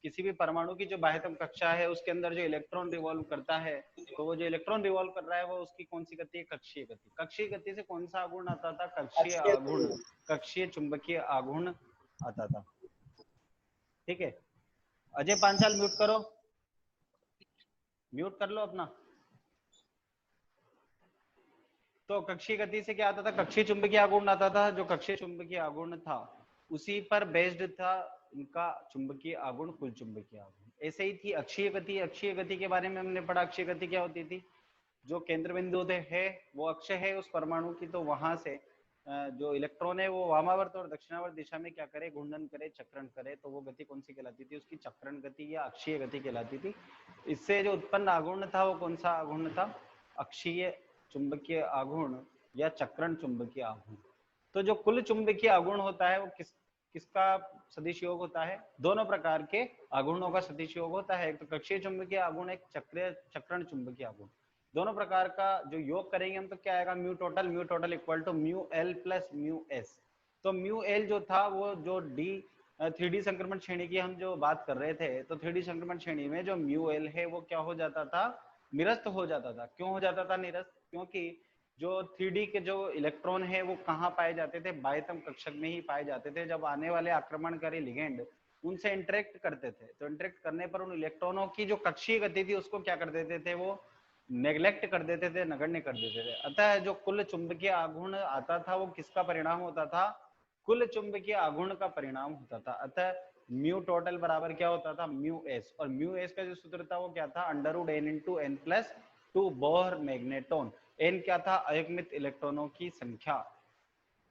किसी भी परमाणु की जो बाह्यतम कक्षा है उसके अंदर जो इलेक्ट्रॉन रिवॉल्व करता है, तो वो जो इलेक्ट्रॉन रिवॉल्व कर रहा है वो उसकी कौन सी गति है? कक्षीय गति। कक्षीय गति से कौन सा आघूर्ण आता था? कक्षीय आघूर्ण, कक्षीय चुंबकीय आघूर्ण आता था। ठीक है, अजय पांचाल म्यूट करो, म्यूट कर लो अपना। तो कक्षीय गति से क्या आता था? कक्षीय चुंबकीय आघूर्ण आता था। जो कक्षीय चुंबकीय आघूर्ण था उसी पर बेस्ड था इनका चुंबकीय आघूर्ण, कुल चुंबकीय आघूर्ण। ऐसे ही थी अक्षीय गति। अक्षीय गति के बारे में हमने पढ़ा। अक्षीय गति क्या होती थी? जो केंद्र बिंदु है वो अक्ष है उस परमाणु की, तो वहां से जो इलेक्ट्रॉन है वो वामावर्त और दक्षिणावर्त दिशा में क्या करे? घूर्णन करे, चक्रण करे। तो वो गति कौन सी कहलाती थी? उसकी चक्रण गति या अक्षीय गति कहलाती थी। इससे जो उत्पन्न आघूर्ण था वो कौन सा आघूर्ण था? अक्षीय चुंबकीय आघूर्ण या चक्रण चुंबकीय आघूर्ण। तो जो कुल चुंबकीय आघूर्ण होता है वो किसका सदिश योग होता है? दोनों प्रकार के आघूर्णों का सदिश योग होता है। एक तो कक्षीय चुंबकीय आघूर्ण, एक चक्रण चुंबकीय आघूर्ण। दोनों प्रकार का जो योग करेंगे हम तो क्या आएगा? Mu total equal to mu L plus mu S. तो म्यू एल जो था वो जो डी 3D संक्रमण श्रेणी की हम जो बात कर रहे थे, तो 3D संक्रमण श्रेणी में जो म्यू एल है वो क्या हो जाता था? निरस्त हो जाता था। क्यों हो जाता था निरस्त? क्योंकि जो 3D के जो इलेक्ट्रॉन है वो कहाँ पाए जाते थे? बाह्यतम कक्षक में ही पाए जाते थे। जब आने वाले आक्रमणकारी लिगेंड उनसे इंटरेक्ट करते थे, तो इंटरेक्ट करने पर उन इलेक्ट्रॉनों की जो कक्षीय गति थी उसको क्या कर देते थे? वो नेग्लेक्ट कर देते थे, नगण्य कर देते थे। अतः जो कुल चुंबकीय आघूर्ण आता था वो किसका परिणाम होता था? कुल चुंबकीय आघूर्ण का परिणाम होता था। अतः म्यू टोटल बराबर क्या होता था? Mu S. और म्यू एस का जो सूत्र था वो क्या था? √n/n+2 Bohr magneton. एन क्या था? अयुग्मित इलेक्ट्रॉनों की संख्या।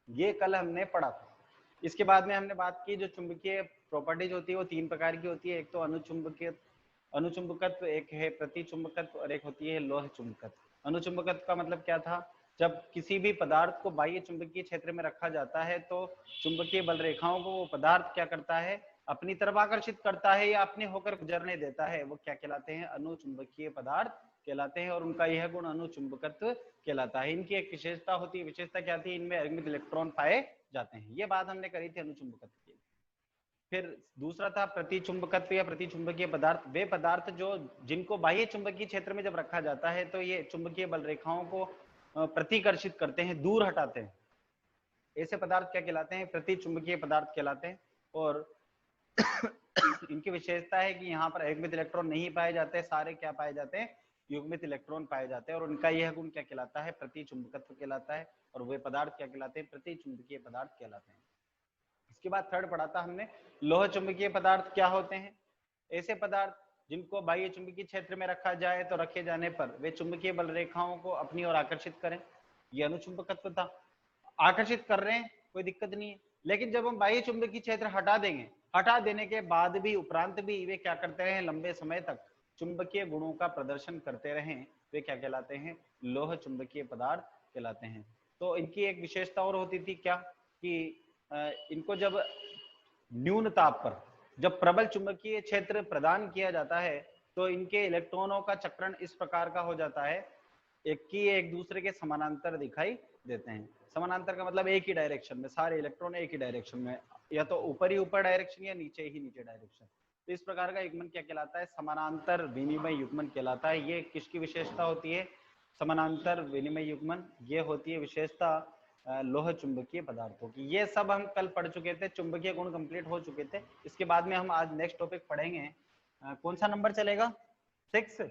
ये कल हमने पढ़ा था। इसके बाद में हमने बात की जो चुंबकीय प्रॉपर्टीज होती है वो 3 प्रकार की होती है। एक तो अनुचुंबकत्व, एक है प्रतिचुंबकत्व और एक होती है लोह चुंबकत्व। अनुचुंबकत्व का मतलब क्या था? जब किसी भी पदार्थ को बाह्य चुंबकीय क्षेत्र में रखा जाता है तो चुंबकीय बल रेखाओं को वो पदार्थ क्या करता है? अपनी तरफ आकर्षित करता है या अपने होकर गुजरने देता है। वो क्या कहलाते हैं? अनुचुंबकीय पदार्थ कहलाते हैं। और उनका यह गुण अनुचुंबकत्व कहलाता है। इनकी एक विशेषता होती है। विशेषता क्या थी? इनमें अयुग्मित इलेक्ट्रॉन पाए जाते हैं। ये बात हमने करी थी अनुचुंबकत्व की। फिर दूसरा था प्रतिचुंबकत्व या प्रतिचुंबकीय पदार्थ। वे पदार्थ जो जिनको बाह्य चुंबकीय क्षेत्र में जब रखा जाता है तो ये चुंबकीय बल रेखाओं को प्रतिकर्षित करते हैं, दूर हटाते हैं। ऐसे पदार्थ क्या कहलाते हैं? प्रतिचुंबकीय पदार्थ कहलाते हैं। और इनकी विशेषता है कि यहाँ पर अयुग्मित इलेक्ट्रॉन नहीं पाए जाते, सारे क्या पाए जाते हैं? युग्मित इलेक्ट्रॉन पाए जाते हैं। और उनका यह गुण क्या कहलाता है? प्रतिचुंबकत्व कहलाता है। और वे पदार्थ क्या कहलाते हैं? प्रतिचुंबकीय पदार्थ कहलाते हैं। इसके बाद थर्ड पढ़ा था हमने, लोह चुंबकीय पदार्थ क्या होते हैं? ऐसे पदार्थ जिनको बाह्य चुंबकीय क्षेत्र में रखा जाए तो रखे जाने पर वे चुंबकीय बल रेखाओं को अपनी ओर आकर्षित करें। यह अनुचुंबकत्व था। आकर्षित कर रहे हैं, कोई दिक्कत नहीं है। लेकिन जब हम बाह्य चुंबकीय क्षेत्र हटा देंगे, हटा देने के बाद भी उपरांत भी वे क्या करते रहे? लंबे समय तक चुंबकीय गुणों का प्रदर्शन करते रहे, वे क्या कहलाते हैं? लोह चुंबकीय पदार्थ कहलाते हैं। तो इनकी एक विशेषता और होती थी क्या? कि इनको जब न्यून ताप पर जब प्रबल चुंबकीय क्षेत्र प्रदान किया जाता है तो इनके इलेक्ट्रॉनों का चक्रण इस प्रकार का हो जाता है एक दूसरे के समानांतर दिखाई देते हैं। समानांतर का मतलब एक ही डायरेक्शन में, सारे इलेक्ट्रॉन एक ही डायरेक्शन में, या तो ऊपर ही ऊपर डायरेक्शन या नीचे ही नीचे डायरेक्शन। तो इस प्रकार का युग्मन क्या कहलाता है? समानांतर विनिमय युग्मन कहलाता है। ये किसकी विशेषता होती है? समानांतर विनिमय युग्मन। ये होती है विशेषता लोह चुंबकीय पदार्थों की। ये सब हम कल पढ़ चुके थे, चुंबकीय गुण कंप्लीट हो चुके थे। इसके बाद में हम आज नेक्स्ट टॉपिक पढ़ेंगे। कौन सा नंबर चलेगा? 6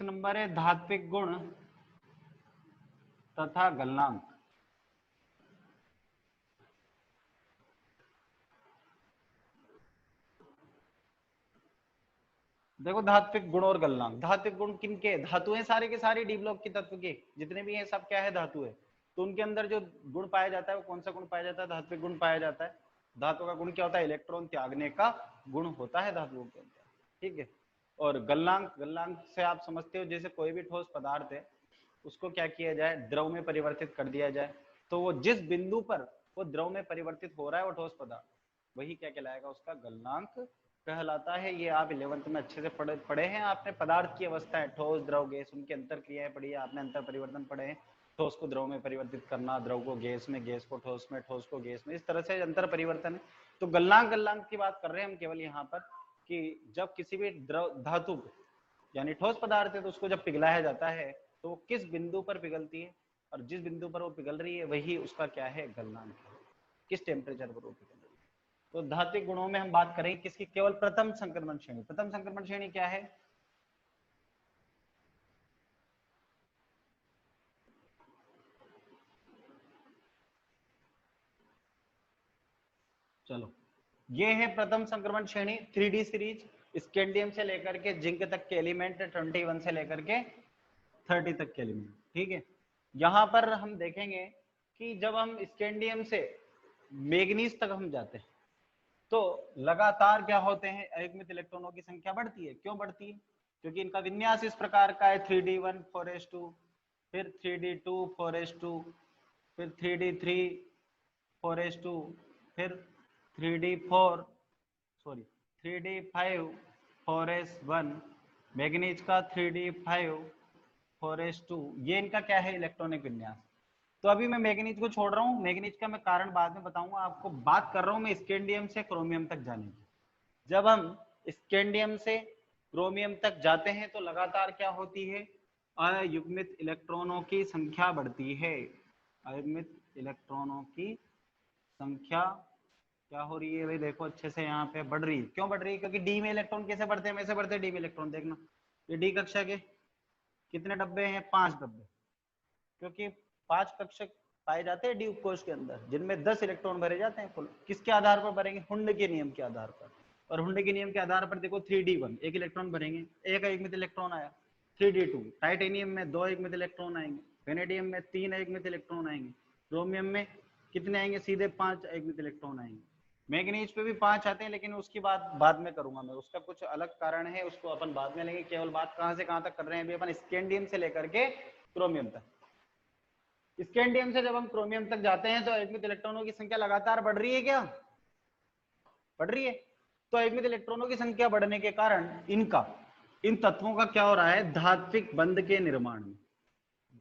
नंबर है धात्विक गुण तथा गलनांक। देखो, धात्विक गुण और गलनांक। धात्विक गुण किनके? धातु है सारे के सारे, डी ब्लॉक की तत्व के जितने भी हैं सब क्या है? धातु है। तो उनके अंदर जो गुण पाया जाता है वो कौन सा गुण पाया जाता है? धात्विक गुण पाया जाता है। धातु का गुण क्या होता है? इलेक्ट्रॉन त्यागने का गुण होता है धातुओं के अंदर। ठीक है। और गलनांक, गलनांक से आप समझते हो जैसे कोई भी ठोस पदार्थ है उसको क्या किया जाए? द्रव में परिवर्तित कर दिया जाए। तो वो जिस बिंदु पर वो द्रव में परिवर्तित हो रहा है वो ठोस पदार्थ, वही क्या कहलाएगा? उसका गलनांक कहलाता है। ये आप 11th में अच्छे से पढ़े हैं आपने। पदार्थ की अवस्थाएं ठोस, द्रव, गैस, उनकी अंतर क्रियाएं पढ़ी है आपने, अंतर परिवर्तन पढ़े हैं। ठोस को द्रव में परिवर्तित करना, द्रव को गैस में, गैस को ठोस में, ठोस को गैस में, इस तरह से अंतर परिवर्तन है। तो गलनांक गलनांक की बात कर रहे हैं हम केवल यहाँ पर कि जब किसी भी द्रव धातु यानी ठोस पदार्थ है तो उसको जब पिघलाया जाता है तो वो किस बिंदु पर पिघलती है, और जिस बिंदु पर वो पिघल रही है वही उसका क्या है, गलनांक है, किस टेम्परेचर पर वो पिघल रही है। तो धात्विक गुणों में हम बात करें किसकी, केवल प्रथम संक्रमण श्रेणी। प्रथम संक्रमण श्रेणी क्या है, चलो ये है प्रथम संक्रमण श्रेणी 3D सीरीज, स्कैंडियम से लेकर के जिंक तक के एलिमेंट, 21 से लेकर के 30 तक के एलिमेंट, ठीक है। यहां पर हम देखेंगे कि जब हम स्कैंडियम से मैग्नीज तक हम जाते हैं तो लगातार क्या होते हैं, अयुग्मित इलेक्ट्रॉनों की संख्या बढ़ती है। क्यों बढ़ती है, क्योंकि इनका विन्यास इस प्रकार का है 3D1 4s2, फिर 3D2 4s2, फिर 3D3 4s2, फिर 3D4 sorry 3D5 4s1, manganese का 3D5 4s2, ये इनका क्या है, इलेक्ट्रॉनिक विन्यास। तो अभी मैं मैग्नीज को छोड़ रहा हूँ, मैग्नीज का मैं कारण बाद में बताऊंगा आपको। बात कर रहा हूँ मैं स्कैंडियम से क्रोमियम तक जाने की। जब हम स्कैंडियम से क्रोमियम तक जाते हैं तो लगातार क्या होती है, अयुग्मित इलेक्ट्रॉनों की संख्या बढ़ती है। अयुग्मित इलेक्ट्रॉनों की संख्या क्या हो रही है भाई, देखो अच्छे से यहाँ पे बढ़ रही है। क्यों बढ़ रही है, क्योंकि डी में इलेक्ट्रॉन कैसे बढ़ते हैं, वैसे बढ़ते हैं डी में इलेक्ट्रॉन। देखना ये डी कक्षा के कितने डब्बे हैं, 5 डब्बे, क्योंकि 5 कक्षक पाए जाते हैं डी उपकोष के अंदर, जिनमें 10 इलेक्ट्रॉन भरे जाते हैं कुल। किसके आधार पर भरेंगे, हुंड के नियम के आधार पर। और हुंड के नियम के आधार पर देखो 3D1 एक इलेक्ट्रॉन भरेंगे, एक अयुग्मित इलेक्ट्रॉन आया। 3D2 टाइटेनियम में 2 अयुग्मित इलेक्ट्रॉन आएंगे, वेनेडियम में 3 अयुग्मित इलेक्ट्रॉन आएंगे, क्रोमियम में कितने आएंगे, सीधे 5 अयुग्मित इलेक्ट्रॉन आएंगे। मैग्नीज पे भी 5 आते हैं, लेकिन उसकी बात बाद में करूंगा मैं, उसका कुछ अलग कारण है, उसको अपन बाद में लेंगे। केवल बात कहां से कहां तक कर रहे हैं अभी अपन, स्कैंडियम से लेकर के क्रोमियम तक। स्कैंडियम से जब हम क्रोमियम तक जाते हैं तो अयुग्मित इलेक्ट्रॉनों की संख्या लगातार बढ़ रही है, क्या बढ़ रही है। तो अयुग्मित इलेक्ट्रॉनों की संख्या बढ़ने के कारण इन तत्वों का क्या हो रहा है, धात्विक बंध के निर्माण में,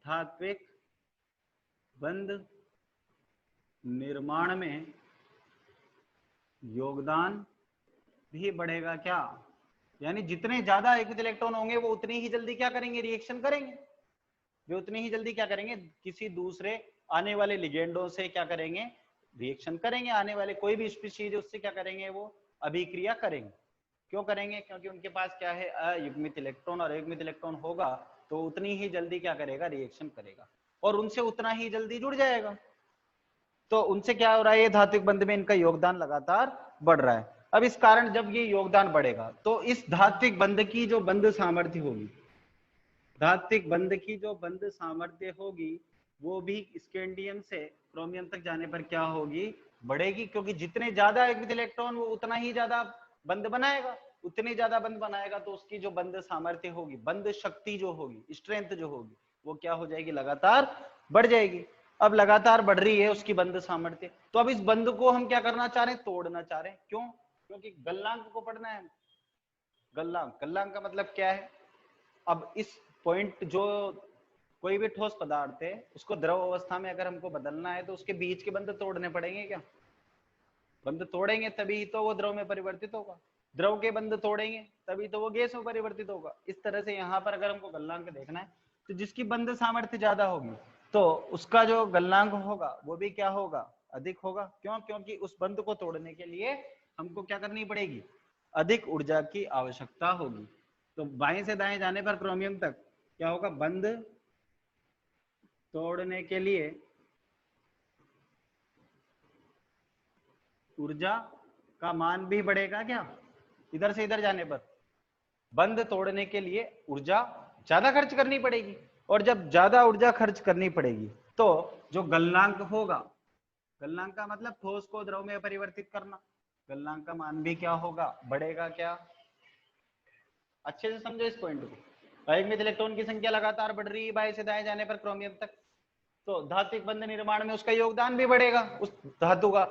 धात्विक बंध निर्माण में योगदान भी बढ़ेगा। क्या, यानी जितने ज्यादा अयुग्मित इलेक्ट्रॉन होंगे वो उतनी ही जल्दी क्या करेंगे, रिएक्शन करेंगे। वे उतनी ही जल्दी क्या करेंगे, किसी दूसरे आने वाले लिगेंडों से क्या करेंगे, रिएक्शन करेंगे। आने वाले कोई भी स्पीशीज उससे क्या करेंगे, वो अभिक्रिया करेंगे। क्यों करेंगे, क्योंकि उनके पास क्या है, अयुग्मित इलेक्ट्रॉन, और अयुग्मित इलेक्ट्रॉन होगा तो उतनी ही जल्दी क्या करेगा, रिएक्शन करेगा, और उनसे उतना ही जल्दी जुड़ जाएगा। तो उनसे क्या हो रहा है, ये धात्विक बंध में इनका योगदान लगातार बढ़ रहा है। अब इस कारण जब ये योगदान बढ़ेगा तो इस धात्विक बंध की जो बंध सामर्थ्य होगी, धात्विक बंध की जो बंध सामर्थ्य होगी वो भी स्कैंडियम से क्रोमियम तक जाने पर क्या होगी, बढ़ेगी। क्योंकि जितने ज्यादा अयुग्मित इलेक्ट्रॉन वो उतना ही ज्यादा बंध बनाएगा, उतनी ज्यादा बंध बनाएगा तो उसकी जो बंध सामर्थ्य होगी, बंध शक्ति जो होगी, स्ट्रेंथ जो होगी, वो क्या हो जाएगी, लगातार बढ़ जाएगी। अब लगातार बढ़ रही है उसकी बंध सामर्थ्य, तो अब इस बंध को हम क्या करना चाह रहे हैं, तोड़ना चाह रहे हैं। क्यों, क्योंकि गलनांक को पढ़ना है। गलनांक, गलनांक का मतलब क्या है, अब इस पॉइंट जो कोई भी ठोस पदार्थ है उसको द्रव अवस्था में अगर हमको बदलना है तो उसके बीच के बंध तोड़ने पड़ेंगे। क्या, बंध तोड़ेंगे तभी तो वो द्रव में परिवर्तित होगा, द्रव के बंध तोड़ेंगे तभी तो वो गैस में परिवर्तित होगा। इस तरह से यहाँ पर अगर हमको गलनांक देखना है तो जिसकी बंध सामर्थ्य ज्यादा होगी तो उसका जो गलनांक होगा वो भी क्या होगा, अधिक होगा। क्यों, क्योंकि उस बंध को तोड़ने के लिए हमको क्या करनी पड़ेगी, अधिक ऊर्जा की आवश्यकता होगी। तो बाएं से दाएं जाने पर क्रोमियम तक क्या होगा, बंध तोड़ने के लिए ऊर्जा का मान भी बढ़ेगा। क्या, इधर से इधर जाने पर बंध तोड़ने के लिए ऊर्जा ज्यादा खर्च करनी पड़ेगी, और जब ज्यादा ऊर्जा खर्च करनी पड़ेगी तो जो गलनांक होगा, गलनांक का मतलब ठोस को द्रव में परिवर्तित करना, गलनांक का मान भी क्या होगा, बढ़ेगा। क्या, अच्छे से समझो इस पॉइंट को। अयुग्मित इलेक्ट्रॉन की संख्या लगातार बढ़ रही है बाएं से दाएं जाने पर क्रोमियम तक, तो धात्विक बंध निर्माण में उसका योगदान भी बढ़ेगा उस धातु का,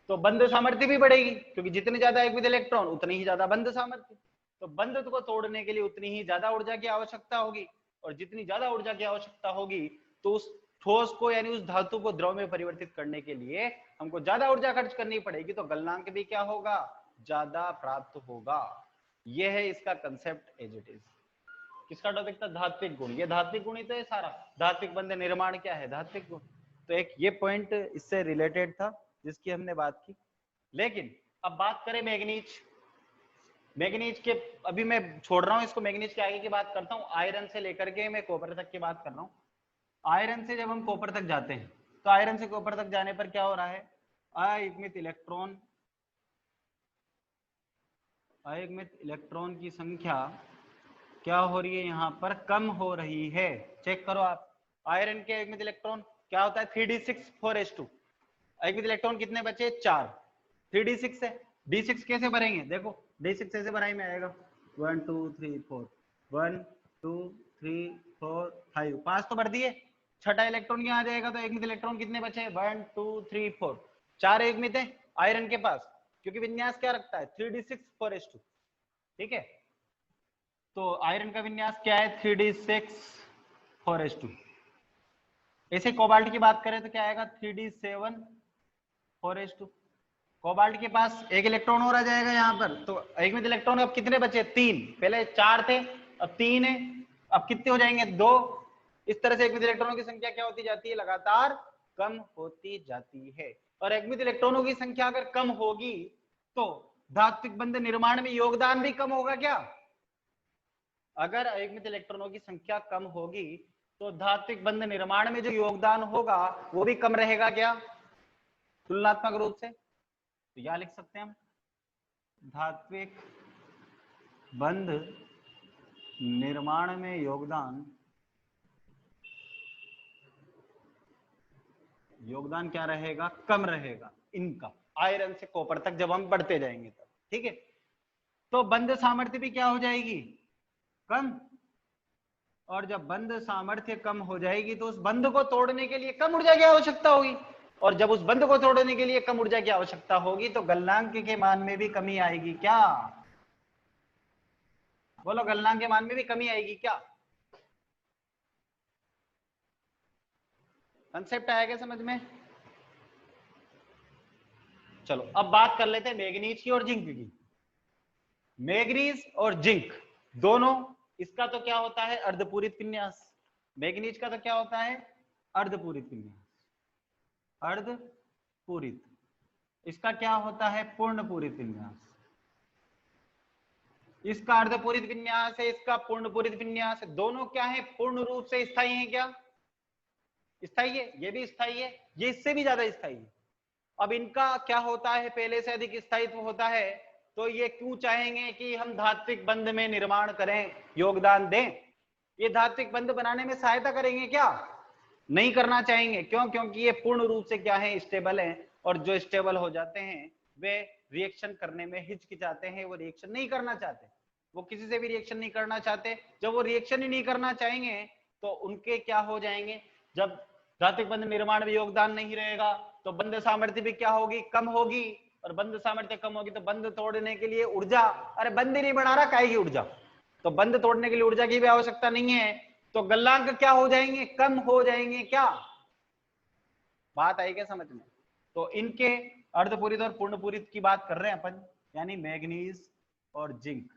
तो बंध सामर्थ्य भी बढ़ेगी, क्योंकि जितने ज्यादा अयुग्मित इलेक्ट्रॉन उतनी ही ज्यादा बंध सामर्थ्य। तो बंध को तोड़ने के लिए उतनी ही ज्यादा ऊर्जा की आवश्यकता होगी, और जितनी ज्यादा ऊर्जा की आवश्यकता होगी तो उस ठोस को यानी उस धातु को द्रव में परिवर्तित करने के लिए हमको ज्यादा ऊर्जा खर्च करनी पड़ेगी, तो गलनांक भी क्या होगा, ज्यादा प्राप्त होगा। यह है इसका कंसेप्ट एज इट इज। किसका टॉपिक था, धात्विक गुण। ये धात्विक गुण ही तो है सारा। धात्विक बंध निर्माण क्या है, धात्विक गुण। तो एक ये पॉइंट इससे रिलेटेड था जिसकी हमने बात की। लेकिन अब बात करें मैग्नीज। मैग्नीज के अभी मैं छोड़ रहा हूं इसको, मैग्नीज के आगे की बात करता हूं। आयरन से लेकर के मैं कॉपर तक की बात कर रहा हूं। आयरन से जब हम कॉपर तक जाते हैं तो आयरन से कॉपर तक जाने पर क्या हो रहा है, अयुग्मित इलेक्ट्रॉन की संख्या क्या हो रही है, यहां पर कम हो रही है। चेक करो आप, आयरन के अयुग्मित इलेक्ट्रॉन क्या होता है 3d6 4s2। अयुग्मित इलेक्ट्रॉन कितने बचे, 4। 3d6 है, d6 कैसे भरेंगे, देखो d6 ऐसे भराई में आएगा 1 2 3 4 1 2 3 4 5 5 तो भर दिए। छठा इलेक्ट्रॉन यहाँ आ जाएगा तो अयुग्मित इलेक्ट्रॉन कितने बचे, 1 2 3 4 4 अयुग्मित है आयरन के पास, क्योंकि विन्यास क्या रखता है 3d6 4s2। ठीक है, तो आयरन का विन्यास क्या है 3d6 4s2। ऐसे कोबाल्ट की बात करें तो क्या आएगा 3d7 4s2। कोबाल्ट के पास एक इलेक्ट्रॉन और आ जाएगा यहाँ पर, तो अयुग्मित इलेक्ट्रॉन अब कितने बचे, 3। पहले 4 थे, अब 3 है, अब कितने हो जाएंगे, 2। इस तरह से अयुग्मित इलेक्ट्रॉनों की संख्या क्या होती जाती है, लगातार कम होती जाती है। और अयुग्मित इलेक्ट्रॉनों की संख्या अगर कम होगी तो धात्विक बंध निर्माण में योगदान भी कम होगा क्या। अगर अयुग्मित इलेक्ट्रॉनों की संख्या कम होगी तो धात्विक बंध निर्माण में जो योगदान होगा वो भी कम रहेगा क्या, तुलनात्मक रूप से। तो यह लिख सकते हैं हम, धात्विक बंध निर्माण में योगदान क्या रहेगा, कम रहेगा इनका, आयरन से कॉपर तक जब हम बढ़ते जाएंगे तब। ठीक है, तो बंध सामर्थ्य भी क्या हो जाएगी, कम। और जब बंध सामर्थ्य कम हो जाएगी तो उस बंध को तोड़ने के लिए कम ऊर्जा की आवश्यकता होगी, और जब उस बंध को तोड़ने के लिए कम ऊर्जा की आवश्यकता होगी तो गलनांक के मान में भी कमी आएगी क्या, बोलो गलनांक के मान में भी कमी आएगी क्या। कंसेप्ट आया क्या समझ में। चलो अब बात कर लेते हैं मैग्नीज की और जिंक की। मैग्नीज और जिंक दोनों, इसका तो क्या होता है अर्धपूरित विन्यास, मैग्नीज का तो क्या होता है अर्धपूरित विन्यास, अर्धपूरित। इसका क्या होता है पूर्ण पूरित विन्यास। इसका अर्धपूरित विन्यास है, इसका पूर्ण पूरित विन्यास है। दोनों क्या है, पूर्ण रूप से स्थायी है क्या, स्थायी है, ये भी स्थायी है, ये इससे भी ज्यादा स्थायी है। अब इनका क्या होता है, पहले से अधिक स्थायित्व होता है, तो ये क्यों चाहेंगे कि हम धात्विक बंध में निर्माण करें, योगदान दें। ये धात्विक बंध बनाने में सहायता करेंगे क्या, नहीं करना चाहेंगे। क्यों, क्योंकि ये पूर्ण रूप से क्या है, स्टेबल है, और जो स्टेबल हो जाते हैं वे रिएक्शन करने में हिचकिचाते हैं, वो रिएक्शन नहीं करना चाहते, वो किसी से भी रिएक्शन नहीं करना चाहते। जब वो रिएक्शन ही नहीं करना चाहेंगे तो उनके क्या हो जाएंगे, जब धात्विक बंध निर्माण में योगदान नहीं रहेगा तो बंध सामर्थ्य भी क्या होगी, कम होगी, और बंध सामर्थ्य कम होगी तो बंध तोड़ने के लिए ऊर्जा, अरे बंध ही नहीं बना रहा काहे की ऊर्जा, तो बंध तोड़ने के लिए ऊर्जा की भी आवश्यकता नहीं है, तो गलनांक क्या हो जाएंगे, कम हो जाएंगे क्या, बात आई क्या समझ में। तो इनके अर्धपूरित और पूर्णपूरित की बात कर रहे हैं अपन, यानी मैग्नीज और जिंक,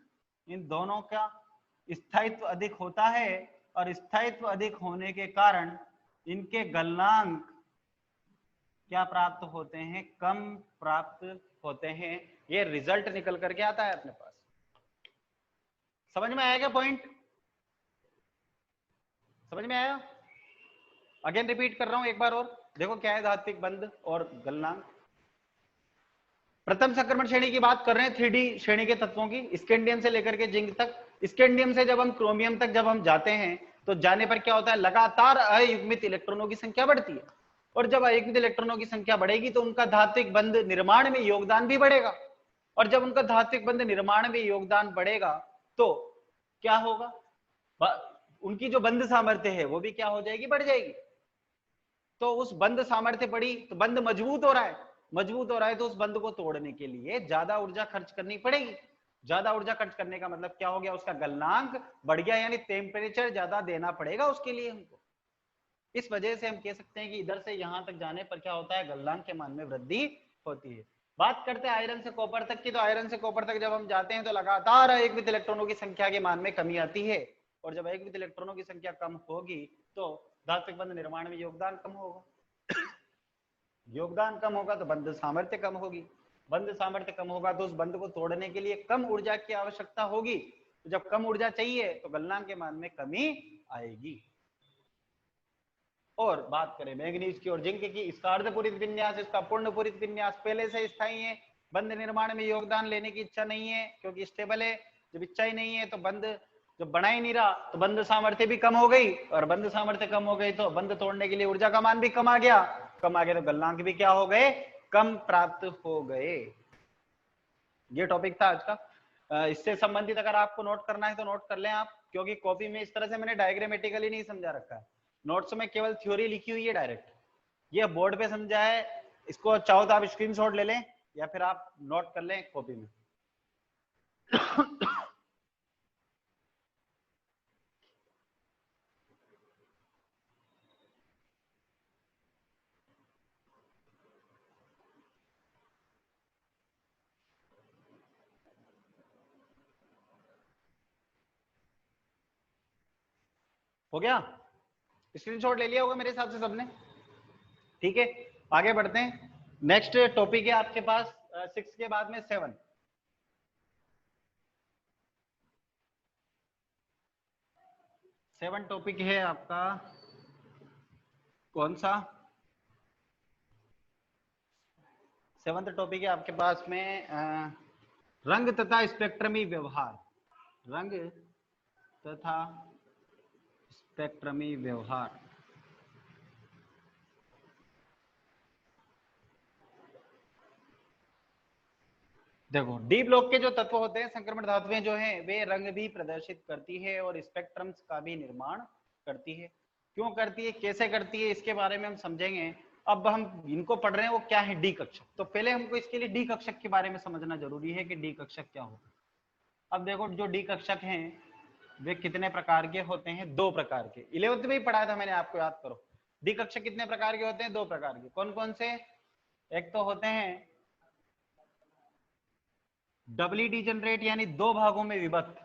इन दोनों का स्थायित्व अधिक होता है, और स्थायित्व अधिक होने के कारण इनके गलनांक क्या प्राप्त होते हैं, कम प्राप्त होते हैं। ये रिजल्ट निकल करके आता है अपने पास। समझ में आया क्या पॉइंट, समझ में आया। अगेन रिपीट कर रहा हूं एक बार और, देखो क्या है धात्विक बंध और गलनांक। प्रथम संक्रमण श्रेणी की बात कर रहे हैं, 3D श्रेणी के तत्वों की, स्कैंडियम से लेकर के जिंक तक। स्कैंडियम से जब हम क्रोमियम तक जब हम जाते हैं तो जाने पर क्या होता है, लगातार अयुग्मित इलेक्ट्रॉनों की संख्या बढ़ती है, और जब अयुग्मित इलेक्ट्रॉनों की संख्या बढ़ेगी तो उनका धात्विक बंध निर्माण में योगदान भी बढ़ेगा, और जब उनका धात्विक बंध निर्माण में योगदान बढ़ेगा तो क्या होगा, उनकी जो बंध सामर्थ्य है वो भी क्या हो जाएगी, बढ़ जाएगी। तो उस बंध सामर्थ्य बढ़ी तो बंध मजबूत हो रहा है, मजबूत हो रहा है तो उस बंध को तोड़ने के लिए ज्यादा ऊर्जा खर्च करनी पड़ेगी। ज्यादा ऊर्जा खर्च करने का मतलब क्या हो गया, उसका गलनांक बढ़ गया, यानी टेम्परेचर ज्यादा देना पड़ेगा उसके लिए हमको। इस वजह से हम कह सकते हैं कि इधर से यहां तक जाने पर क्या होता है, गलनांक के मान में वृद्धि होती है। बात करते हैं आयरन से कॉपर तक की, तो आयरन से कॉपर तक जब हम जाते हैं तो लगातार एकवित इलेक्ट्रॉनों की संख्या के मान में कमी आती है, और जब एकवित इलेक्ट्रॉनों की संख्या कम होगी तो धात्विक बंध निर्माण में योगदान कम होगा। योगदान कम होगा तो बंध सामर्थ्य कम होगी, बंध सामर्थ्य कम होगा तो उस बंध को तोड़ने के लिए कम ऊर्जा की आवश्यकता होगी, तो जब कम ऊर्जा चाहिए तो गलनांक के मान में कमी आएगी। और बात करें मैंगनीज की और जिंक की, इसका अर्धपूरित विन्यास, इसका पूर्ण पूरित विन्यास पहले से स्थायी है, बंध निर्माण में योगदान लेने की इच्छा नहीं है क्योंकि स्टेबल है। जब इच्छा ही नहीं है तो बंध जब बना ही नहीं रहा तो बंध सामर्थ्य भी कम हो गई, और बंध सामर्थ्य कम हो गई तो बंध तोड़ने के लिए ऊर्जा का मान भी कम आ गया, कम आ गया तो गलनांक भी क्या हो गए, कम प्राप्त हो गए। ये टॉपिक था आज का। इससे संबंधित अगर आपको नोट करना है तो नोट कर लें आप, क्योंकि कॉपी में इस तरह से मैंने डायग्रामेटिकली नहीं समझा रखा है, नोट्स में केवल थ्योरी लिखी हुई है डायरेक्ट, ये बोर्ड पे समझा है। इसको चाहो तो आप स्क्रीनशॉट ले लें या फिर आप नोट कर लें कॉपी में। हो गया, स्क्रीनशॉट ले लिया होगा मेरे हिसाब से सबने। ठीक है, आगे बढ़ते हैं। नेक्स्ट टॉपिक है आपके पास 6 के बाद में 7। 7 टॉपिक है आपका कौन सा, 7th टॉपिक है आपके पास में रंग तथा स्पेक्ट्रमी व्यवहार, रंग तथा स्पेक्ट्रमी व्यवहार। देखो डी ब्लॉक के जो तत्व होते हैं, संक्रमण धातुएं जो हैं, वे रंग भी प्रदर्शित करती है और स्पेक्ट्रम्स का भी निर्माण करती है। क्यों करती है, कैसे करती है, इसके बारे में हम समझेंगे। अब हम इनको पढ़ रहे हैं वो क्या है, डी कक्षक। तो पहले हमको इसके लिए डी कक्षक के बारे में समझना जरूरी है कि डी कक्षक क्या होता है। अब देखो जो डी कक्षक हैं वे कितने प्रकार के होते हैं, 2 प्रकार के। 11th में ही पढ़ाया था मैंने, आपको याद करो। डी कक्षक कितने प्रकार के होते हैं, 2 प्रकार के। कौन कौन से, एक तो होते हैं डबली डिजनरेट यानी 2 भागों में विभक्त,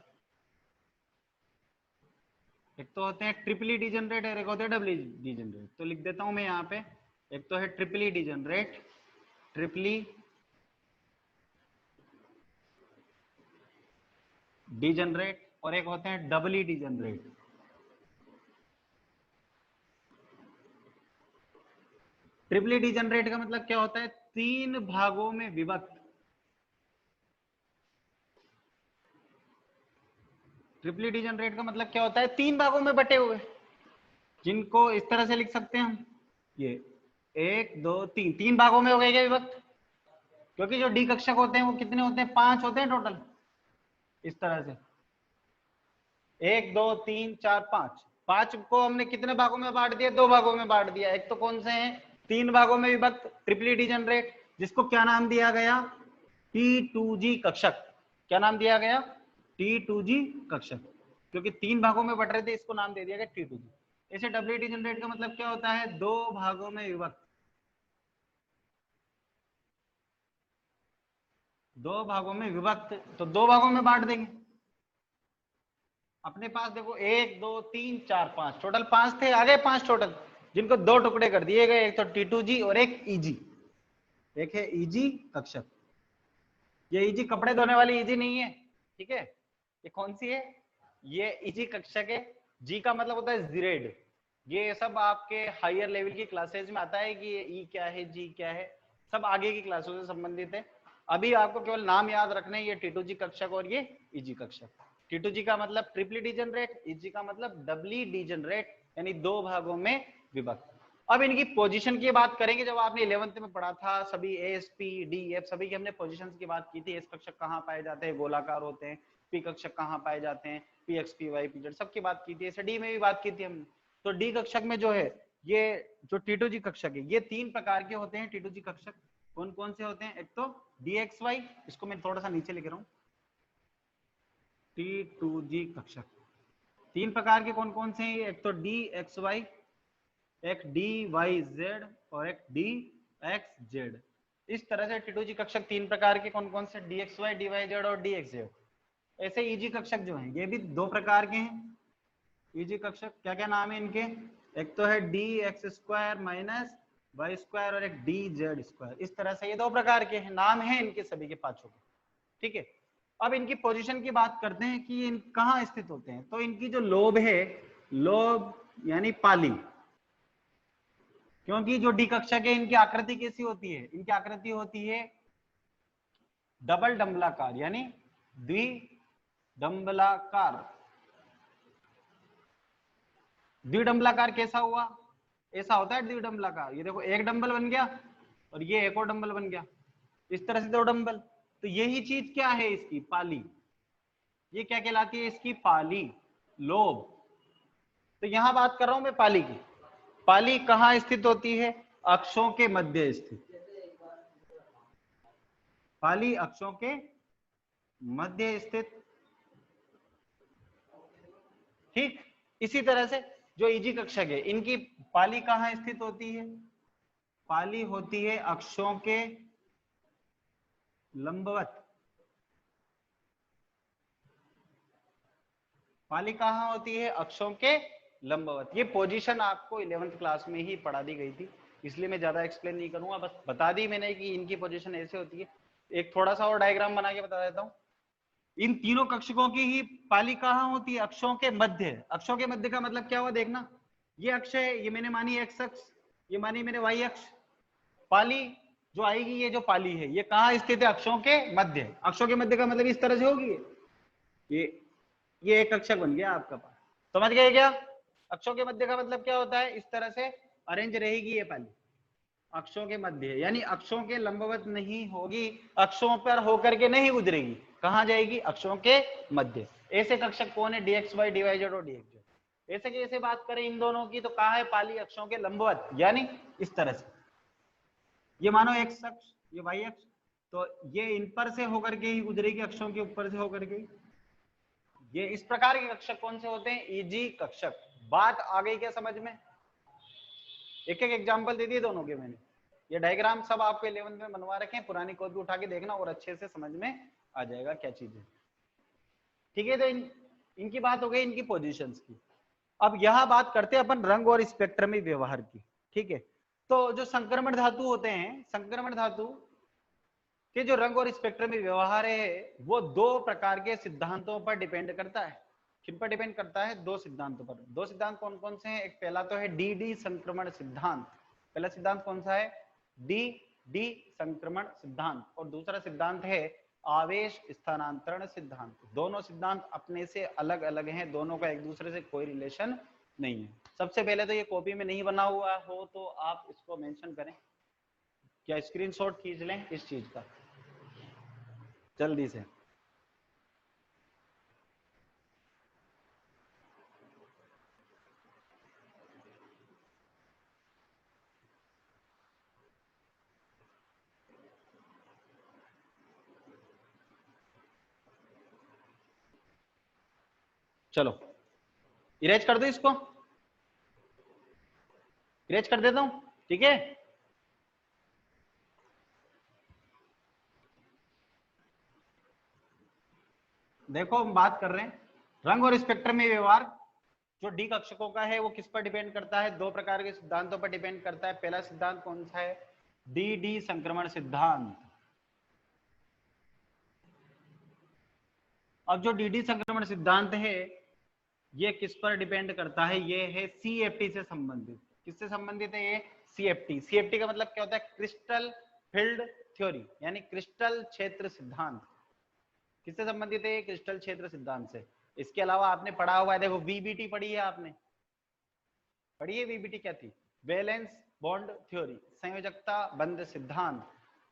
एक तो होते हैं ट्रिपली डिजनरेट और एक होते हैं डबली डिजनरेट। तो लिख देता हूं मैं यहाँ पे, एक तो है ट्रिपली डिजनरेट, ट्रिपली डिजनरेट, और एक होते हैं डबली डिजनरेट। ट्रिपली डिजनरेट का मतलब क्या होता है, 3 भागों में विभक्त। ट्रिपली डिजनरेट का मतलब क्या होता है, 3 भागों में बटे हुए, जिनको इस तरह से लिख सकते हैं हम, ये 1 2 3, 3 भागों में हो गए क्या विभक्त, क्योंकि जो डी कक्षक होते हैं वो कितने होते हैं, 5 होते हैं टोटल। इस तरह से 1 2 3 4 5, 5 को हमने कितने भागों में बांट दिया, 2 भागों में बांट दिया। एक तो कौन से हैं, 3 भागों में विभक्त ट्रिपली डिजनरेट, जिसको क्या नाम दिया गया, T2G कक्षक। क्या नाम दिया गया, T2G कक्षक, क्योंकि 3 भागों में बट रहे थे, इसको नाम दे दिया गया T2G। ऐसे डबली डिजनरेट का मतलब क्या होता है, 2 भागों में विभक्त, 2 भागों में विभक्त, तो 2 भागों में बांट देंगे। अपने पास देखो 1 2 3 4 5, टोटल 5 थे, आ गए 5 टोटल, जिनको 2 टुकड़े कर दिए गए, एक तो T2G और एक EG। एक है EG कक्षक, ये EG कपड़े धोने वाली EG नहीं है, ठीक है। ये कौन सी है, ये EG कक्षक है। G का मतलब होता है जीरेड, ये सब आपके हायर लेवल की क्लासेज में आता है कि ये E क्या है, G क्या है, सब आगे की क्लासों से संबंधित है। अभी आपको केवल नाम याद रखने, ये T2G कक्षक और ये EG कक्षक। T2G का मतलब ट्रिपली डिजनरेट, EG का मतलब डबली डिजनरेट, यानी 2 भागों में विभक्त। अब इनकी पोजीशन की बात करेंगे, जब आपने 11th में पढ़ा था सभी एस पी डी एफ सभी की हमने पोजीशंस की बात की थी। एस कक्षक कहाँ पाए जाते हैं, गोलाकार होते हैं। पी कक्षक कहाँ पाए जाते हैं, P X P Y P Z, सबकी बात की थी। ऐसे डी में भी बात की थी हमने। तो डी कक्षक में जो है, ये जो T2G कक्षक है, ये 3 प्रकार के होते हैं T2G कक्षक। कौन कौन से होते हैं, एक तो DXY, इसको मैं थोड़ा सा नीचे लिख रहा हूँ, T2G कक्षक 3 प्रकार के कौन कौन से हैं, एक तो DXY, एक डी वाई जेड और एक डी एक्स जेड। इस तरह से टी2जी कक्षक तीन प्रकार के कौन कौन से, D X Y, D Y Z और डी एक्स जेड। ऐसे इजी कक्षक जो हैं ये भी दो प्रकार के हैं। इजी कक्षक क्या क्या नाम है इनके, एक तो है D X square minus Y square और एक डी जेड स्क्वायर। इस तरह से ये दो प्रकार के हैं, नाम है इनके सभी के पांचों के, ठीक है। अब इनकी पोजीशन की बात करते हैं कि इन कहाँ स्थित होते हैं। तो इनकी जो लोब है, लोब यानी पाली, क्योंकि जो डी कक्षक है इनकी आकृति कैसी होती है, इनकी आकृति होती है डबल डंबलाकार यानी द्विडंबलाकार। द्विडंबलाकार कैसा हुआ, ऐसा होता है द्विडंबलाकार। ये देखो एक डंबल बन गया और ये एक और डंबल बन गया, इस तरह से दो डंबल। तो यही चीज क्या है इसकी, पाली। ये क्या कहलाती है इसकी, पाली, लोब। तो यहां बात कर रहा हूं मैं पाली की। पाली कहां स्थित होती है, अक्षों के मध्य स्थित। पाली अक्षों के मध्य स्थित, ठीक। इसी तरह से जो इजी कक्षक है इनकी पाली कहां स्थित होती है, पाली होती है अक्षों के लंबवत। पाली कहां होती है, अक्षों के लंबवत। ये पोजीशन आपको 11th क्लास में ही पढ़ा दी गई थी, इसलिए मैं ज्यादा एक्सप्लेन नहीं करूंगा, बस बता दी मैंने कि इनकी पोजीशन ऐसे होती है। एक थोड़ा सा और डायग्राम बना के बता देता हूं। इन तीनों कक्षकों की ही पाली कहां होती है, अक्षों के मध्य। अक्षों के मध्य का मतलब क्या हुआ, देखना, ये अक्ष है, ये मैंने मानी एक्स अक्ष, ये मानी मैंने वाई अक्ष। पाली जो आएगी, ये जो पाली है ये कहां स्थित है, अक्षों के मध्य। अक्षों के मध्य का मतलब इस तरह से होगी, ये एक कक्षक बन गया आपका पास, समझ गए क्या। अक्षों के मध्य का मतलब क्या होता है, इस तरह से अरेंज रहेगी ये पाली अक्षों के मध्य, यानी अक्षों के लंबवत नहीं होगी, अक्षों पर होकर के नहीं गुजरेगी, कहां जाएगी, अक्षों के मध्य। ऐसे कक्षक कौन है, dxy dyz और dxz। ऐसे कैसे बात करें इन दोनों की, तो कहा है पाली अक्षों के लंबवत, यानी इस तरह से। ये मानो x अक्ष, ये y अक्ष, तो ये इन पर से होकर के ही गुजरेगी, अक्षों के ऊपर से होकर के। ये इस प्रकार के कक्षक कौन से होते हैं, इजी कक्षक। बात आ गई क्या समझ में, एक एक एग्जांपल दे दिए दोनों के मैंने। ये डायग्राम सब आपको 11th में बनवा रखे हैं, पुरानी कॉपी उठा के देखना और अच्छे से समझ में आ जाएगा क्या चीज है, ठीक है। तो इनकी बात हो गई इनकी पोजीशंस की। अब यहां बात करते हैं अपन रंग और स्पेक्ट्रमी व्यवहार की, ठीक है। तो जो संक्रमण धातु होते हैं, संक्रमण धातु के जो रंग और स्पेक्ट्रमी व्यवहार है वो दो प्रकार के सिद्धांतों पर डिपेंड करता है। किन पर डिपेंड करता है, दो सिद्धांतों पर। दो सिद्धांत कौन कौन से हैं, एक पहला तो है डी डी संक्रमण सिद्धांत। पहला सिद्धांत कौन सा है, डी डी संक्रमण सिद्धांत, और दूसरा सिद्धांत है आवेश स्थानांतरण सिद्धांत। दोनों सिद्धांत अपने से अलग अलग हैं, दोनों का एक दूसरे से कोई रिलेशन नहीं है। सबसे पहले तो ये कॉपी में नहीं बना हुआ हो तो आप इसको मेंशन करें, क्या स्क्रीनशॉट खींच लें इस चीज का जल्दी से। चलो इरेज कर दो इसको, इरेज कर देता हूं, ठीक है। देखो हम बात कर रहे हैं रंग और स्पेक्ट्रम में व्यवहार। जो डी कक्षकों का है वो किस पर डिपेंड करता है, दो प्रकार के सिद्धांतों पर डिपेंड करता है। पहला सिद्धांत कौन सा है, डी डी संक्रमण सिद्धांत। अब जो डी डी संक्रमण सिद्धांत है ये किस पर डिपेंड करता है, ये है सीएफटी से संबंधित। किससे संबंधित है ये, सीएफटी। सीएफटी का मतलब क्या होता है, क्रिस्टल फील्ड थ्योरी, यानी क्रिस्टल क्षेत्र सिद्धांत। किससे संबंधित है, क्रिस्टल क्षेत्र सिद्धांत से। इसके अलावा आपने पढ़ा हुआ है, देखो वीबीटी पढ़ी है आपने, पढ़ी है वीबीटी क्या थी, वैलेंस बॉन्ड थ्योरी, संयोजकता बंध सिद्धांत।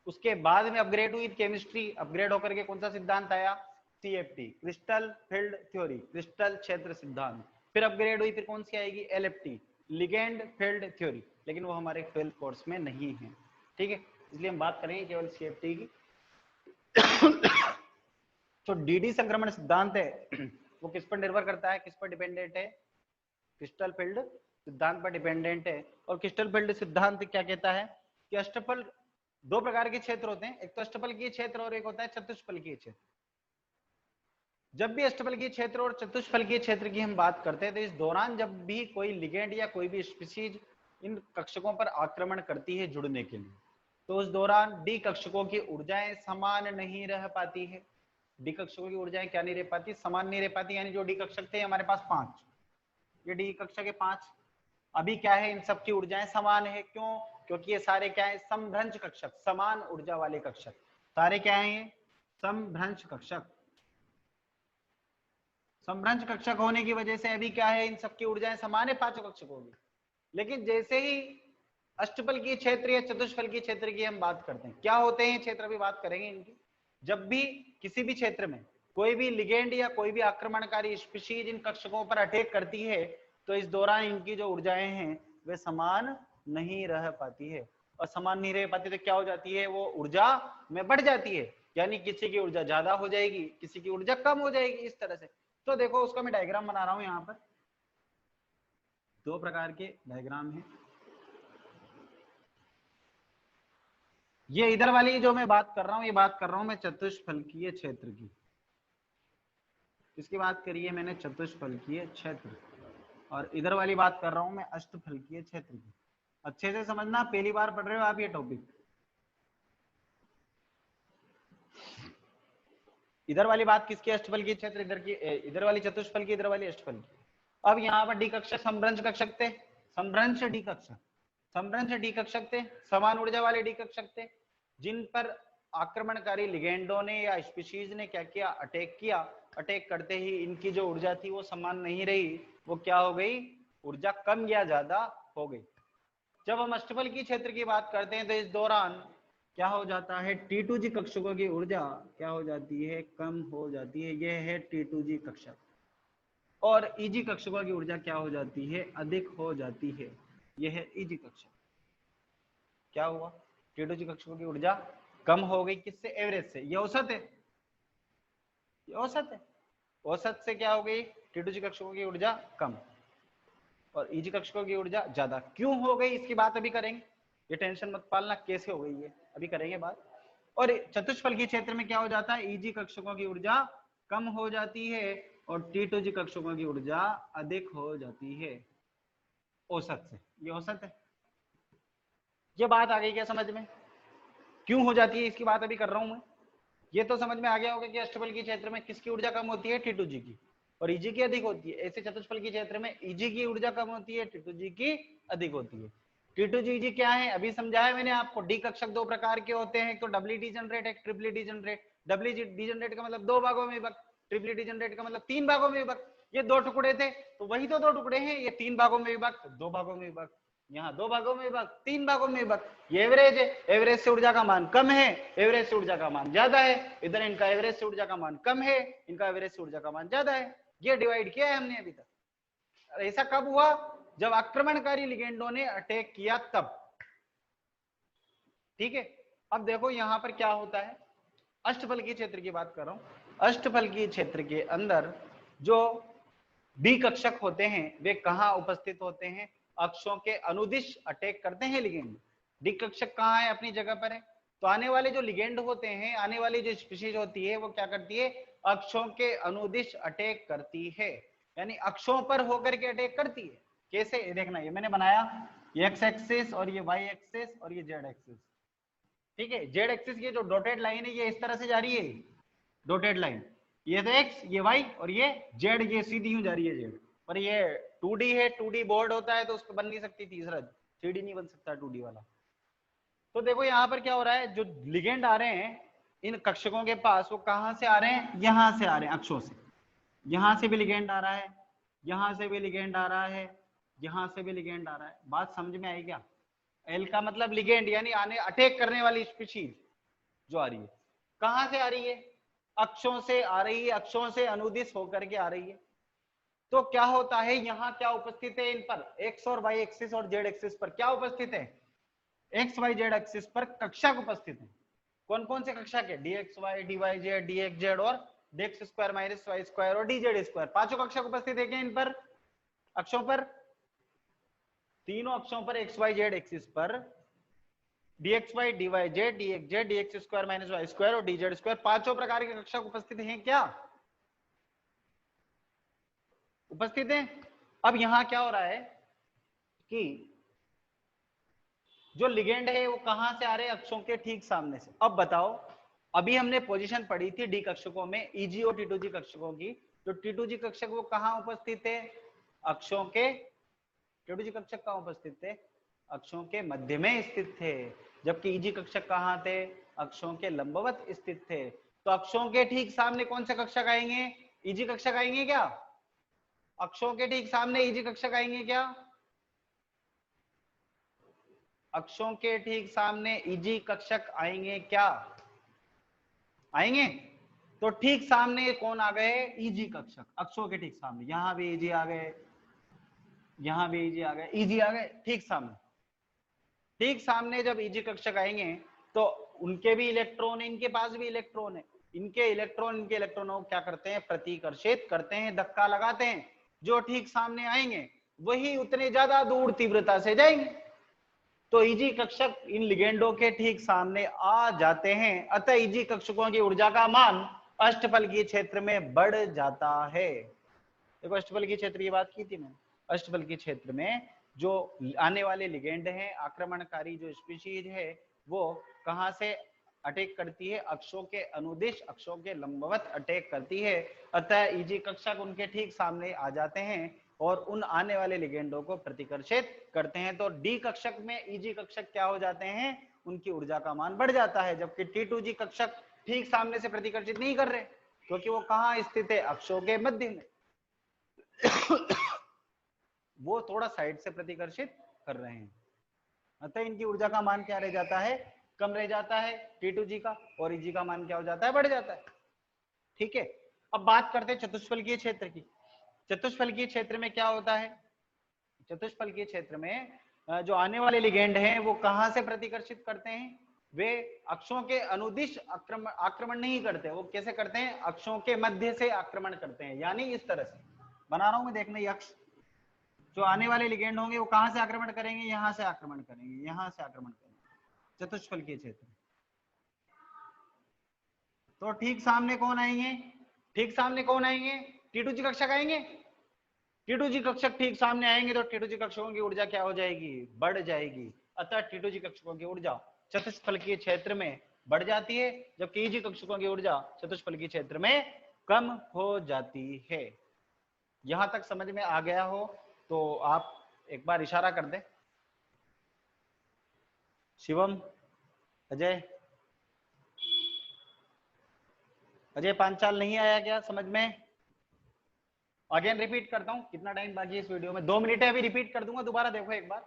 उसके बाद में अपग्रेड हुई केमिस्ट्री, अपग्रेड होकर के कौन सा सिद्धांत आया, CFT, crystal field theory, crystal क्षेत्र सिद्धांत। फिर अपग्रेड हुई, फिर कौन सी आएगी, एलएफटी, लिगेंड फील्ड थ्योरी, लेकिन वो हमारे 12th कोर्स में नहीं है, ठीक है। इसलिए हम बात करेंगे केवल सीएफटी की। जो डीडी संक्रमण सिद्धांत है वो किस पर निर्भर करता है, किस पर डिपेंडेंट है, क्रिस्टल फील्ड सिद्धांत पर डिपेंडेंट है। और क्रिस्टल सिद्धांत क्या कहता है कि अष्टफल दो प्रकार के क्षेत्र होते हैं, एक तो अष्टफलकीय क्षेत्र और एक होता है चतुष्फलकीय क्षेत्र। जब भी अष्टफलकीय क्षेत्र और चतुष्फलकीय क्षेत्र की हम बात करते हैं तो इस दौरान जब भी कोई लिगेंड या कोई भी स्पीशीज इन कक्षकों पर आक्रमण करती है जुड़ने के लिए, तो उस दौरान डी कक्षकों की ऊर्जाएं समान नहीं रह पाती है। डी कक्षकों की ऊर्जाएं क्या नहीं रह पाती, समान नहीं रह पाती। यानी जो डी कक्षक थे हमारे पास 5, ये डी कक्षक है 5, अभी क्या है इन सब की ऊर्जाएं समान है। क्यों? क्योंकि ये सारे क्या है, समभ्रंश कक्षक, समान ऊर्जा वाले कक्षक। सारे क्या है ये समभ्रंश कक्षक। समभ्रंश कक्षक होने की वजह से अभी क्या है, इन सबकी ऊर्जाएं समान है पांचों कक्षकों की। लेकिन जैसे ही अष्टफलकीय क्षेत्र या चतुष्फलकीय क्षेत्र की हम बात करते हैं, क्या होते हैं क्षेत्र, अभी बात करेंगे इनकी। जब भी किसी भी क्षेत्र में कोई भी लिगेंड या कोई भी आक्रमणकारी स्पीशीज इन कक्षकों पर अटैक करती है, तो इस दौरान इनकी जो ऊर्जाएं हैं वे समान नहीं रह पाती है। और समान नहीं रह पाती तो क्या हो जाती है, वो ऊर्जा में बढ़ जाती है। यानी किसी की ऊर्जा ज्यादा हो जाएगी, किसी की ऊर्जा कम हो जाएगी, इस तरह से। तो देखो उसका मैं डायग्राम बना रहा हूं, यहाँ पर दो प्रकार के डायग्राम है। ये इधर वाली जो मैं बात कर रहा हूं, ये बात कर रहा हूं मैं चतुष्फलकीय क्षेत्र की। किसकी बात करी है मैंने, चतुष्फलकीय क्षेत्र। और इधर वाली बात कर रहा हूं मैं अष्टफलकीय क्षेत्र की। अच्छे से समझना, पहली बार पढ़ रहे हो आप ये टॉपिक। इधर वाली बात किसकी, अष्टफलकीय क्षेत्र, इधर की, इधर वाली चतुष्फलकीय, इधर वाली अष्टफलकीय। अब यहाँ पर डी कक्षक समभ्रंश कक्षक थे, समभ्रंश डी कक्षक, समभ्रंश डी कक्षक थे, समान ऊर्जा वाले डी कक्षक थे, जिन पर आक्रमणकारी लिगेंडों ने या स्पीशीज ने क्या किया, अटैक किया। अटैक करते ही इनकी जो ऊर्जा थी वो समान नहीं रही, वो क्या हो गई, ऊर्जा कम या ज्यादा हो गई। जब हम अष्टफलकीय क्षेत्र की बात करते हैं तो इस दौरान क्या हो जाता है, T2G कक्षकों की ऊर्जा क्या हो जाती है, कम हो जाती है। यह है T2G कक्षक। और EG कक्षकों की ऊर्जा क्या हो जाती है, अधिक हो जाती है। यह है EG कक्षक। क्या हुआ, T2G कक्षकों की ऊर्जा कम हो गई, किससे, एवरेज से। ये औसत है, ये औसत है। औसत से क्या हो गई, T2G कक्षकों की ऊर्जा कम और EG कक्षकों की ऊर्जा ज्यादा। क्यों हो गई इसकी बात अभी करेंगे, ये टेंशन मत पालना कैसे हो गई है, अभी करेंगे बात। और चतुष्फलकीय क्षेत्र में क्या हो जाता है, EG कक्षकों की ऊर्जा कम हो जाती है और T2G कक्षकों की ऊर्जा अधिक हो जाती है औसत से। ये औसत है। ये बात आ गई क्या समझ में, क्यों हो जाती है इसकी बात अभी कर रहा हूं मैं। ये तो समझ में आ गया होगा कि अष्टफलकीय क्षेत्र में किसकी ऊर्जा कम होती है, T2G की, और EG की अधिक होती है। ऐसे चतुष्फलकीय क्षेत्र में EG की ऊर्जा कम होती है, T2G की अधिक होती है। T2G EG क्या है, अभी समझाया मैंने आपको। डी कक्षक दो प्रकार के होते हैं, एक तो डबली डीजनरेट, एक ट्रिपली डीजनरेट। डबली डीजनरेट का मतलब 2 भागों में विभक्त, ट्रिपली डीजनरेट का मतलब 3 भागों में विभक्त। ये 2 टुकड़े थे तो वही तो 2 टुकड़े हैं, ये 3 भागों में विभक्त, 2 भागों में विभक्त, यहाँ 2 भागों में विभक्त, 3 भागों में विभक्त। ये एवरेज है, एवरेज से ऊर्जा का मान कम है, एवरेज से ऊर्जा का मान ज्यादा है। इधर इनका एवरेज से ऊर्जा का मान कम है, इनका एवरेज से ऊर्जा का मान ज्यादा है। ये डिवाइड किया है हमने अभी तक। ऐसा कब हुआ, जब आक्रमणकारी लिगेंडों ने अटैक किया तब। ठीक है, अब देखो यहां पर क्या होता है, अष्टफलकीय क्षेत्र की बात कर रहा हूं। अष्टफलकीय क्षेत्र के अंदर जो डी कक्षक होते हैं वे कहां उपस्थित होते हैं, अक्षों के अनुदिश अटैक करते हैं लिगेंड। डी कक्षक कहां है, अपनी जगह पर है। तो आने वाले जो लिगेंड होते हैं, आने वाली जो स्पीशीज होती है वो क्या करती है, अक्षों के अनुदिश अटैक करती है, यानी अक्षों पर होकर के अटैक करती है। कैसे, देखना, ये मैंने बनाया, ये एक्स एक्सिस और ये वाई एक्सिस और ये जेड एक्सिस। ठीक है, जेड एक्सिस की जो डॉटेड लाइन है ये इस तरह से जा रही है, डॉटेड लाइन, ये तो एक्स, ये वाई और ये जेड, ये सीधी यूं जा रही है जेड। पर ये 2D है, 2D बोर्ड होता है तो उस पर बन नहीं सकती तीसरा, 3D नहीं बन सकता 2D वाला। तो देखो यहाँ पर क्या हो रहा है, जो लिगेंड आ रहे हैं इन कक्षकों के पास, वो कहां से आ रहे हैं, यहां से आ रहे हैं, अक्षों से। यहां से भी लिगेंड आ रहा है, यहां से भी लिगेंड आ रहा है, यहां से भी लिगेंड आ रहा है। बात समझ में आई क्या, एल का मतलब लिगेंड, यानी आने अटैक करने वाली स्पीशीज जो आ रही है, कहां से आ रही है, अक्षों से आ रही है, अक्षों से अनुदिश होकर के आ रही है। तो क्या होता है, यहां क्या उपस्थित है, इन पर एक्स और वाई एक्सिस और जेड एक्सिस पर क्या उपस्थित है, एक्स वाई जेड एक्सिस पर कक्षक उपस्थित है। कौन कौन से कक्षक है, D X Y, D Y Z, D X Z और D X square minus Y square और डी जेड स्क्वायर। पांचों कक्षक उपस्थित है क्या इन पर, अक्षों पर। तीनों अक्षों पर एक्स वाई जेड एक्सिस पर dx y dy z dx z dx square minus Y square और dz स्क्वायर पांचों प्रकार के कक्षक उपस्थित हैं क्या? उपस्थित हैं। अब यहां क्या हो रहा है कि जो लिगेंड है वो कहां से आ रहे हैं? अक्षों के ठीक सामने से। अब बताओ, अभी हमने पोजीशन पढ़ी थी डी कक्षकों में ईजी और टी2जी कक्षकों की। जो टी2जी कक्षक वो कहां उपस्थित है? अक्षों के, टी2जी कक्षक कहां उपस्थित थे? अक्षों के मध्य में स्थित थे। जबकि ईजी कक्षक कहां थे? अक्षों के लंबवत स्थित थे। तो अक्षों के ठीक सामने कौन से कक्षक आएंगे? ईजी कक्षक आएंगे क्या? अक्षों के ठीक सामने ईजी कक्षक आएंगे क्या? अक्षों के ठीक सामने ईजी कक्षक आएंगे क्या? आएंगे। तो ठीक सामने कौन आ गए? ईजी कक्षक। अक्षों के ठीक सामने, यहां भी ईजी आ गए, यहां भी ईजी आ गए, ईजी आ गए ठीक सामने। ठीक सामने जब ईजी कक्षक आएंगे तो उनके भी इलेक्ट्रॉन है, इनके पास भी इलेक्ट्रॉन है, इनके इलेक्ट्रॉनों को क्या करते हैं? प्रतिकर्षित करते हैं, धक्का लगाते हैं। जो ठीक सामने आएंगे वही उतने ज्यादा दूर तीव्रता से जाएंगे। तो ईजी कक्षक इन लिगेंडों के ठीक सामने आ जाते हैं, अतः ईजी कक्षकों की ऊर्जा का मान अष्टफलकीय क्षेत्र में बढ़ जाता है। देखो अष्टफलकीय क्षेत्र की बात की थी मैंने। अष्टफलकीय क्षेत्र में जो आने वाले लिगेंड हैं, आक्रमणकारी जो स्पीशीज है, वो कहां से अटैक करती है? अक्षों के अनुदिश, अक्षों के लंबवत अटैक करती है। अतः ईजी कक्षक उनके ठीक सामने आ जाते हैं और उन आने वाले लिगेंडों को प्रतिकर्षित करते हैं। तो डी कक्षक में ईजी कक्षक क्या हो जाते हैं? उनकी ऊर्जा का मान बढ़ जाता है। जबकि टी2जी कक्षक ठीक सामने से प्रतिकर्षित नहीं कर रहे, क्योंकि वो कहां स्थित है? अक्षों के मध्य में। वो थोड़ा साइड से प्रतिकर्षित कर रहे हैं, अतः इनकी ऊर्जा का मान क्या रह जाता है? कम रह जाता है टी2जी का, और ईजी का मान क्या हो जाता है? बढ़ जाता है। ठीक है। अब बात करते हैं चतुष्फलकीय क्षेत्र की। चतुष्फलकीय क्षेत्र में क्या होता है? चतुष्फलकीय क्षेत्र में जो आने वाले लिगेंड हैं वो कहां से प्रतिकर्षित करते हैं? वे अक्षों के अनुदिश आक्रमण नहीं करते। वो कैसे करते हैं? अक्षों के मध्य से आक्रमण करते हैं। यानी इस तरह से बना रहा हूं मैं, देखना ये अक्ष, जो आने वाले लिगेंड होंगे वो कहां से आक्रमण करेंगे? यहां से आक्रमण करेंगे, यहां से आक्रमण करेंगे चतुष्फलकीय क्षेत्र। तो ठीक सामने कौन आएंगे? ठीक सामने कौन आएंगे? टी2जी कक्षक आएंगे। टी2जी कक्षक ठीक सामने आएंगे तो टी2जी कक्षकों की ऊर्जा क्या हो जाएगी? बढ़ जाएगी। अतः टी2जी कक्षकों की ऊर्जा चतुष्फलकीय क्षेत्र में बढ़ जाती है, जबकि ईजी कक्षकों की ऊर्जा चतुष्फलकीय क्षेत्र में कम हो जाती है। यहां तक समझ में आ गया हो तो आप एक बार इशारा कर दें। शिवम, अजय, अजय पांचाल नहीं आया क्या समझ में? अगेन रिपीट करता हूं, कितना टाइम बाकी है इस वीडियो में? 2 मिनट है, अभी रिपीट कर दूंगा, दोबारा देखो एक बार।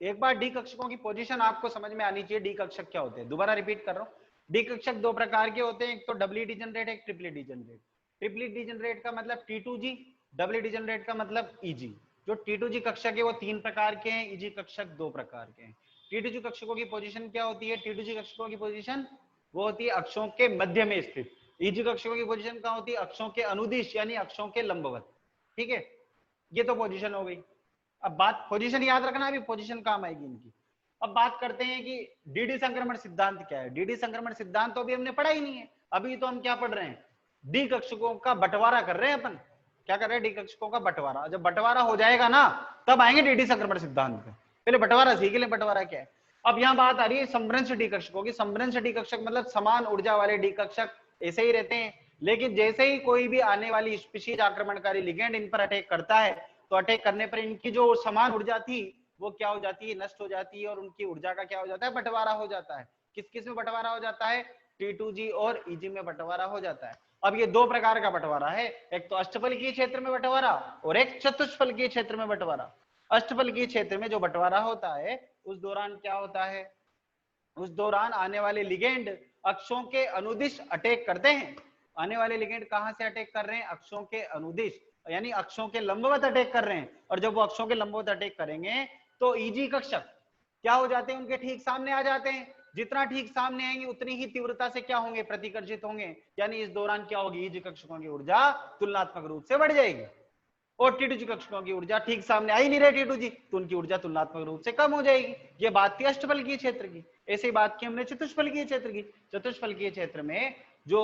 एक बार डी कक्षकों की पोजीशन आपको समझ में आनी चाहिए। डी कक्षक क्या होते हैं? दोबारा रिपीट कर रहा हूं। डी कक्षक दो प्रकार के होते हैं, एक तो डबली डिजनरेट, एक ट्रिपली डिजनरेट। ट्रिपली डिजनरेट का मतलब टी2जी, डबली डिजनरेट का मतलब ईजी। जो टी2जी कक्षक है वो 3 प्रकार के हैं, ईजी कक्षक 2 प्रकार के हैं। टी2जी कक्षकों की पोजीशन क्या होती है? टी2जी कक्षकों की पोजीशन वो होती है अक्षों के मध्य में स्थित। ईजी कक्षकों की पोजीशन क्या होती है? अक्षों के अनुदिश यानी अक्षों के लंबवत। ठीक है, ये तो पोजीशन हो गई। अब बात, पोजीशन याद रखना, अभी पोजीशन काम आएगी इनकी। अब बात करते हैं कि डीडी संक्रमण सिद्धांत क्या है। डीडी संक्रमण सिद्धांत तो अभी हमने पढ़ा ही नहीं है। अभी तो हम क्या पढ़ रहे हैं? डी कक्षकों का बंटवारा कर रहे हैं अपन। क्या कर रहे हैं? डी कक्षकों का बंटवारा। जब बंटवारा हो जाएगा ना तब आएंगे डीडी संक्रमण सिद्धांत पे। पहले बंटवारा सीख लें, बंटवारा क्या है। अब यहाँ बात आ रही है समभ्रंश डी कक्षकों की। समभ्रंश डी कक्षक मतलब समान ऊर्जा वाले डी कक्षक ऐसे ही रहते हैं, लेकिन जैसे ही कोई भी आने वाली स्पीशीज आक्रमणकारी लिगेंड इन पर अटैक करता है तो अटैक करने पर इनकी जो समान ऊर्जा थी वो क्या हो जाती है? नष्ट हो जाती है, और उनकी ऊर्जा का क्या हो जाता है? बंटवारा हो जाता है। किस किस में बंटवारा हो जाता है? टी2जी और ईजी में बंटवारा हो जाता है। अब ये 2 प्रकार का बंटवारा है, एक तो अष्टफलकीय क्षेत्र में बंटवारा और एक चतुष्फलकीय क्षेत्र में बंटवारा। अष्टफलकीय क्षेत्र में जो बंटवारा होता है उस दौरान क्या होता है? उस दौरान आने वाले लिगेंड अक्षों के अनुदिश अटैक करते हैं। आने वाले लिगेंड कहां से अटैक कर रहे हैं? अक्षों के अनुदिश, यानी अक्षों के लंबवत अटैक कर रहे हैं। और जब वो अक्षों के लंबवत अटैक करेंगे तो ईजी कक्षक क्या हो जाते हैं? उनके ठीक सामने आ जाते हैं। जितना ठीक सामने आएंगे उतनी ही तीव्रता से क्या होंगे? प्रतिकर्षित होंगे। यानी इस दौरान क्या होगी? ईजी कक्षकों की ऊर्जा तुलनात्मक रूप से बढ़ जाएगी। और T2G कक्षकों की ऊर्जा ठीक सामने आ ही नहीं रही T2G, तो उनकी ऊर्जा तुलनात्मक रूप से कम हो जाएगी। ये बात थी अष्टफलकीय क्षेत्र की। ऐसे ही बात की हमने चतुष्फलकीय क्षेत्र की। चतुष्फलकीय क्षेत्र में जो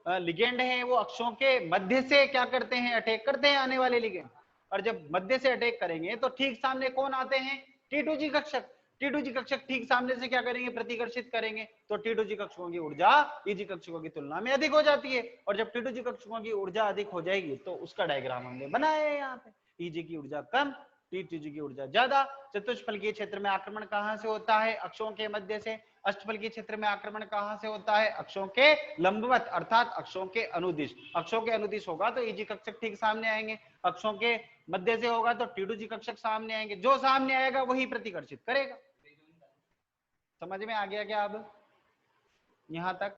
लिगेंड है वो अक्षों के मध्य से क्या करते हैं, अटैक करते हैं आने वाले लिगेंड, और जब मध्य से अटैक करेंगे तो ठीक सामने कौन आते हैं, T2G कक्षक। T2G कक्षक ठीक सामने से क्या करेंगे, प्रतिकर्षित करेंगे, तो T2G कक्षकों की ऊर्जा EG कक्षकों की तुलना में अधिक हो जाती है। और जब T2G कक्षकों की ऊर्जा अधिक हो जाएगी तो उसका डायग्राम हमने बनाया है यहाँ पे, EG की ऊर्जा कम, T2G की ऊर्जा ज्यादा। चतुष्फलकीय क्षेत्र में आक्रमण कहां से होता है, अक्षों के मध्य से। अष्टफलकीय क्षेत्र में आक्रमण कहां से होता है, अक्षों के लंबवत अर्थात अक्षों के अनुदिश। अक्षों के अनुदिश होगा तो EG कक्षक ठीक सामने आएंगे, अक्षों के मध्य से होगा तो T2G कक्षक सामने आएंगे, जो सामने आएगा वही प्रतिकर्षित करेगा। समझ में आ गया क्या अब यहां तक?